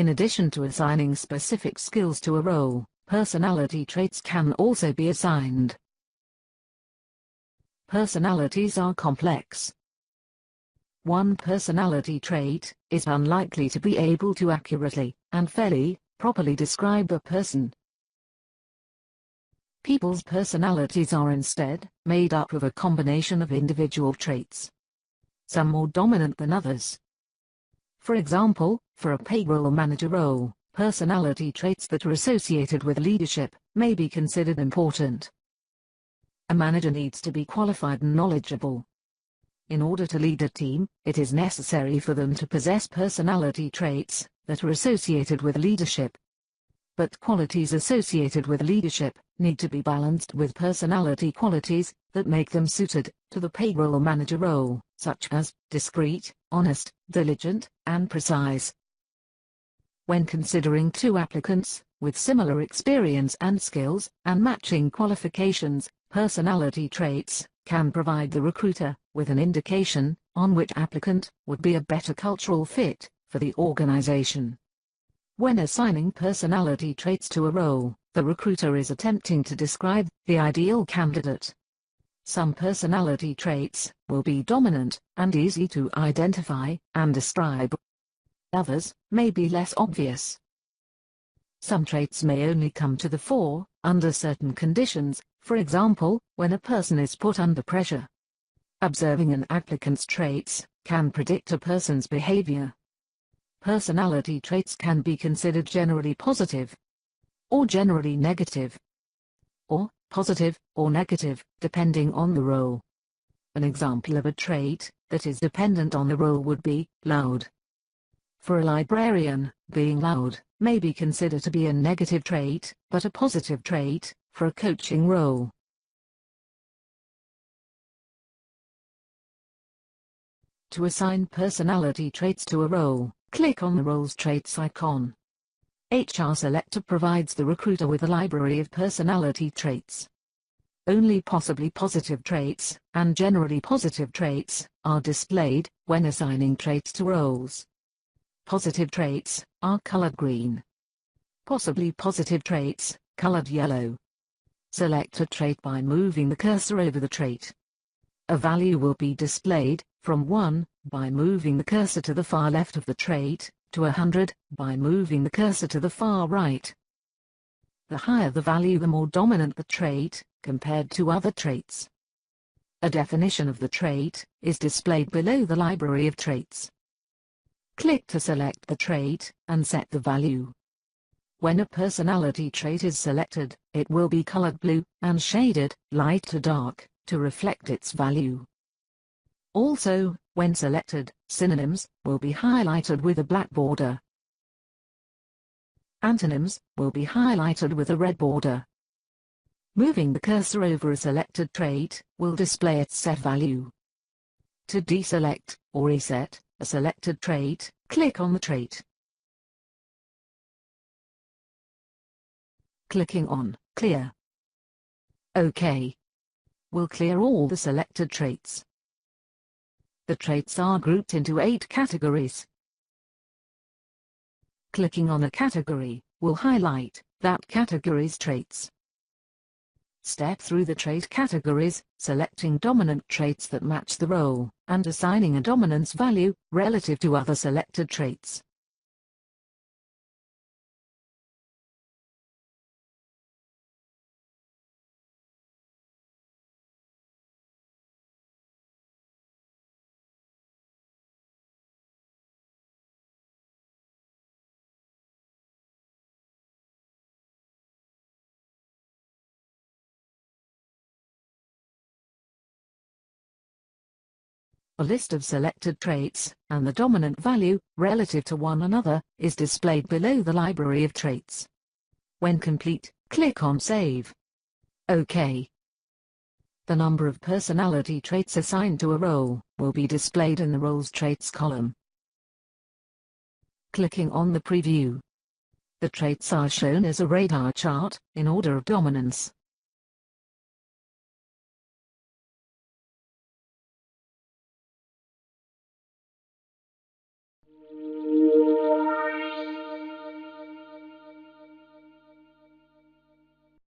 In addition to assigning specific skills to a role, personality traits can also be assigned. Personalities are complex. One personality trait is unlikely to be able to accurately and fairly, properly describe a person. People's personalities are instead made up of a combination of individual traits, some more dominant than others. For example, for a payroll manager role, personality traits that are associated with leadership may be considered important. A manager needs to be qualified and knowledgeable. In order to lead a team, it is necessary for them to possess personality traits that are associated with leadership. But qualities associated with leadership need to be balanced with personality qualities that make them suited to the payroll manager role, such as discreet, honest, diligent, and precise. When considering two applicants with similar experience and skills and matching qualifications, personality traits can provide the recruiter with an indication on which applicant would be a better cultural fit for the organization. When assigning personality traits to a role, the recruiter is attempting to describe the ideal candidate. Some personality traits will be dominant and easy to identify and describe. Others may be less obvious. Some traits may only come to the fore under certain conditions, for example, when a person is put under pressure. Observing an applicant's traits can predict a person's behavior. Personality traits can be considered generally positive or generally negative, or positive or negative, depending on the role. An example of a trait that is dependent on the role would be loud. For a librarian, being loud may be considered to be a negative trait, but a positive trait for a coaching role. To assign personality traits to a role, click on the role's traits icon. HR Selector provides the recruiter with a library of personality traits. Only possibly positive traits and generally positive traits are displayed when assigning traits to roles. Positive traits are colored green. Possibly positive traits, colored yellow. Select a trait by moving the cursor over the trait. A value will be displayed from 1 by moving the cursor to the far left of the trait, to 100 by moving the cursor to the far right. The higher the value, the more dominant the trait compared to other traits. A definition of the trait is displayed below the library of traits. Click to select the trait and set the value. When a personality trait is selected, it will be colored blue and shaded light to dark to reflect its value. Also, when selected, synonyms will be highlighted with a black border. Antonyms will be highlighted with a red border. Moving the cursor over a selected trait will display its set value. To deselect or reset a selected trait, click on the trait. Clicking on Clear OK will clear all the selected traits. The traits are grouped into 8 categories. Clicking on a category will highlight that category's traits. Step through the trait categories, selecting dominant traits that match the role, and assigning a dominance value relative to other selected traits. A list of selected traits, and the dominant value, relative to one another, is displayed below the library of traits. When complete, click on Save. OK. The number of personality traits assigned to a role will be displayed in the Role's Traits column. Clicking on the preview. The traits are shown as a radar chart, in order of dominance.